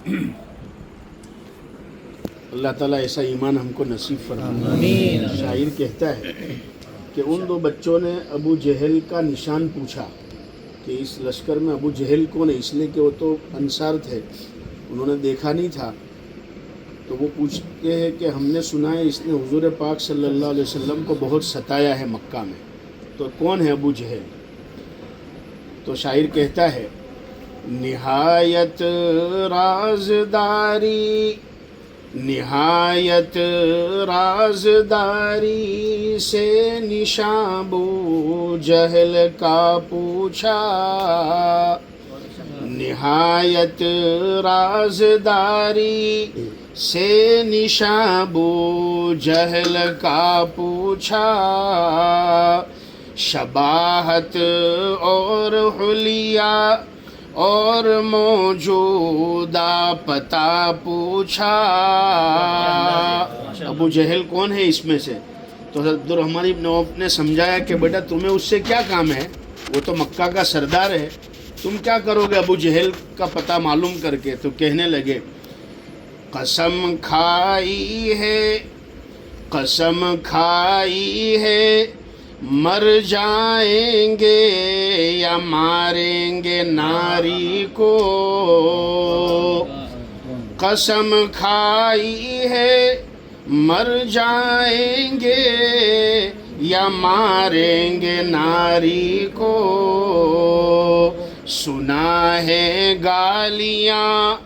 اللہ تعالیٰ ایسا ایمان ہم کو نصیب فرمائے۔ شاعر کہتا ہے کہ ان دو بچوں نے ابو جہل کا نشان پوچھا کہ اس لشکر میں ابو جہل کون ہے، اس لیے کہ وہ تو انصار تھے، انہوں نے دیکھا نہیں تھا۔ تو وہ پوچھتے ہیں کہ ہم نے سنا ہے اس نے حضور پاک صلی اللہ علیہ وسلم کو بہت ستایا ہے مکہ میں، تو کون ہے ابو جہل؟ تو شاعر کہتا ہے نہایت رازداری، نہایت رازداری سے نشاں ابو جہل کا پوچھا، نہایت رازداری سے نشاں ابو جہل کا پوچھا، شباہت اور حلیہ اور موجودہ پتہ پوچھا۔ ابو جہل کون ہے اس میں سے؟ تو حضرت عبدالرحمن بن عوف نے سمجھایا کہ بیٹا تمہیں اس سے کیا کام ہے، وہ تو مکہ کا سردار ہے، تم کیا کرو گے ابو جہل کا پتہ معلوم کر کے؟ تو کہنے لگے قسم کھائی ہے، قسم کھائی ہے، مر جائیں گے یا ماریں گے ناری کو، قسم کھائی ہے مر جائیں گے یا ماریں گے ناری کو، سنا ہے گالیاں،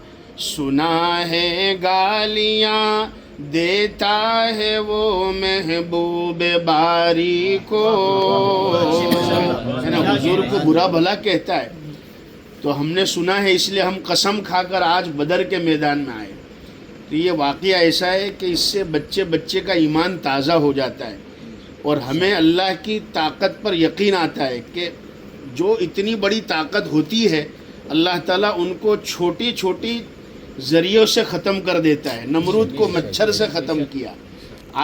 سنا ہے گالیاں دیتا ہے وہ محبوب باری کو، حضور کو برا بھلا کہتا ہے۔ تو ہم نے سنا ہے اس لیے ہم قسم کھا کر آج بدر کے میدان میں آئے۔ تو یہ واقعہ ایسا ہے کہ اس سے بچے بچے کا ایمان تازہ ہو جاتا ہے، اور ہمیں اللہ کی طاقت پر یقین آتا ہے کہ جو اتنی بڑی طاقت ہوتی ہے اللہ تعالیٰ ان کو چھوٹی چھوٹی ذریعوں سے ختم کر دیتا ہے۔ نمرود کو مچھر سے ختم کیا۔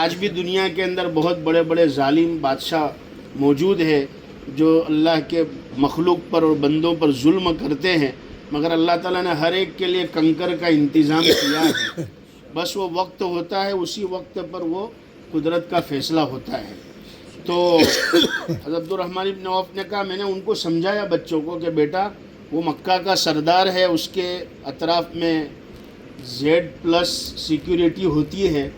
آج بھی دنیا کے اندر بہت بڑے بڑے ظالم بادشاہ موجود ہیں جو اللہ کے مخلوق پر اور بندوں پر ظلم کرتے ہیں، مگر اللہ تعالیٰ نے ہر ایک کے لیے کنکر کا انتظام کیا ہے، بس وہ وقت ہوتا ہے، اسی وقت پر وہ قدرت کا فیصلہ ہوتا ہے۔ تو حضرت عبدالرحمن بن عوف نے کہا، میں نے ان کو سمجھایا بچوں کو کہ بیٹا وہ مکہ کا سردار ہے، اس کے اطراف میں Z+ سیکیورٹی ہوتی ہے،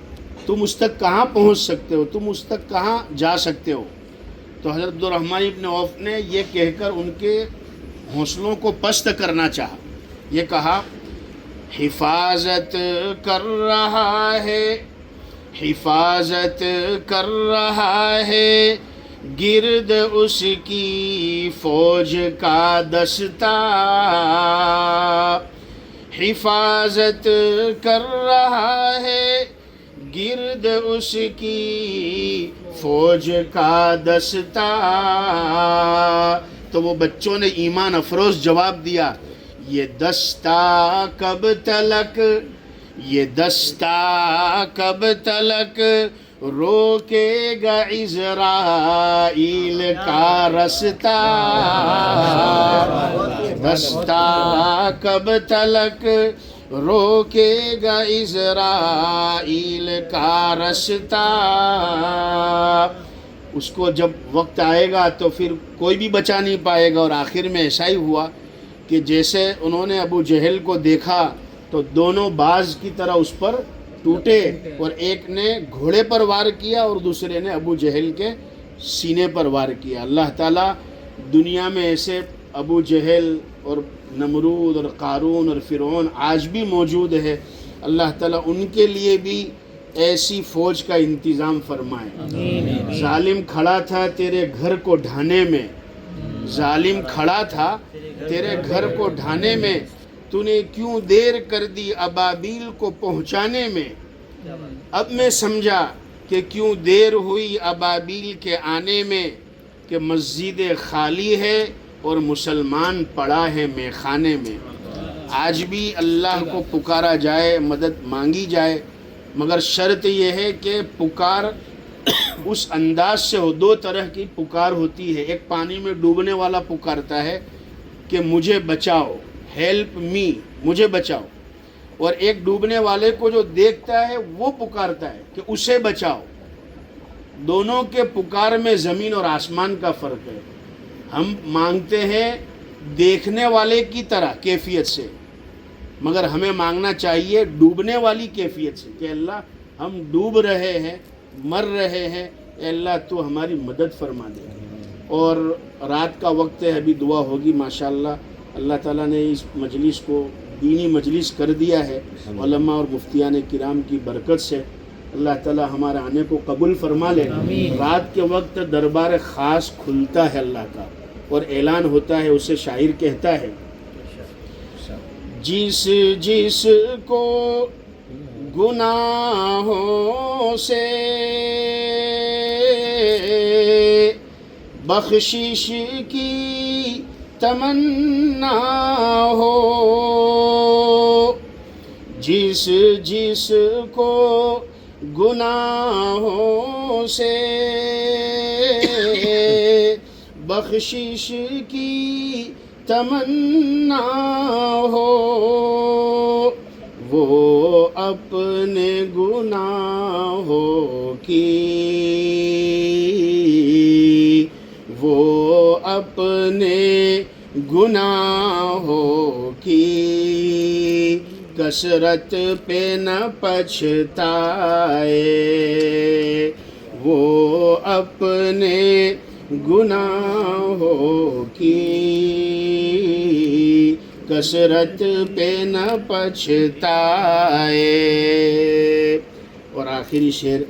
تم اس تک کہاں پہنچ سکتے ہو، تم اس تک کہاں جا سکتے ہو؟ تو حضرت عبدالرحمن بن عوف نے یہ کہہ کر ان کے حوصلوں کو پست کرنا چاہا، یہ کہا حفاظت کر رہا ہے، حفاظت کر رہا ہے گرد اس کی فوج کا دستہ، حفاظت کر رہا ہے گرد اس کی فوج کا دستہ۔ تو وہ بچوں نے ایمان افروز جواب دیا، یہ دستہ کب تلک، یہ دستہ کب تلک روکے گا عزرائیل کا رستہ، دستہ کب تلک روکے گا عزرائیل کا رستہ۔ اس کو جب وقت آئے گا تو پھر کوئی بھی بچا نہیں پائے گا، اور آخر میں ایسا ہی ہوا کہ جیسے انہوں نے ابو جہل کو دیکھا تو دونوں باز کی طرح اس پر ٹوٹے، اور ایک نے گھوڑے پر وار کیا اور دوسرے نے ابو جہل کے سینے پر وار کیا۔ اللہ تعالیٰ دنیا میں ایسے ابو جہل اور نمرود اور قارون اور فرعون آج بھی موجود ہے، اللہ تعالیٰ ان کے لیے بھی ایسی فوج کا انتظام فرمائے۔ ظالم کھڑا تھا تیرے گھر کو ڈھانے میں، ظالم کھڑا تھا تیرے گھر کو ڈھانے میں، تو نے کیوں دیر کر دی ابابیل کو پہنچانے میں، اب میں سمجھا کہ کیوں دیر ہوئی ابابیل کے آنے میں، کہ مسجد خالی ہے اور مسلمان پڑا ہے میخانے میں۔ آج بھی اللہ کو پکارا جائے، مدد مانگی جائے، مگر شرط یہ ہے کہ پکار اس انداز سے ہو۔ دو طرح کی پکار ہوتی ہے، ایک پانی میں ڈوبنے والا پکارتا ہے کہ مجھے بچاؤ، ہیلپ می، مجھے بچاؤ، اور ایک ڈوبنے والے کو جو دیکھتا ہے وہ پکارتا ہے کہ اسے بچاؤ. دونوں کے پکار میں زمین اور آسمان کا فرق ہے. ہم مانگتے ہیں دیکھنے والے کی طرح کیفیت سے، مگر ہمیں مانگنا چاہیے ڈوبنے والی کیفیت سے کہ اللہ ہم ڈوب رہے ہیں، مر رہے ہیں، اے اللہ تو ہماری مدد فرما دے. اور رات کا وقت ہے، ابھی دعا ہوگی ماشاءاللہ. اللہ تعالیٰ نے اس مجلس کو دینی مجلس کر دیا ہے علماء اور مفتیان کرام کی برکت سے. اللہ تعالیٰ ہمارے آنے کو قبول فرما لے. رات کے وقت دربار خاص کھلتا ہے اللہ کا اور اعلان ہوتا ہے. اسے شاعر کہتا ہے جس جس کو گناہوں سے بخشش کی تمنا ہو، جس جس کو گناہوں سے بخشش کی تمنا ہو، وہ اپنے گناہوں کی، وہ اپنے گناہوں کی کثرت پہ نہ پچھتائے، وہ اپنے گناہوں کی کثرت پہ نہ پچھتائے. اور آخری شعر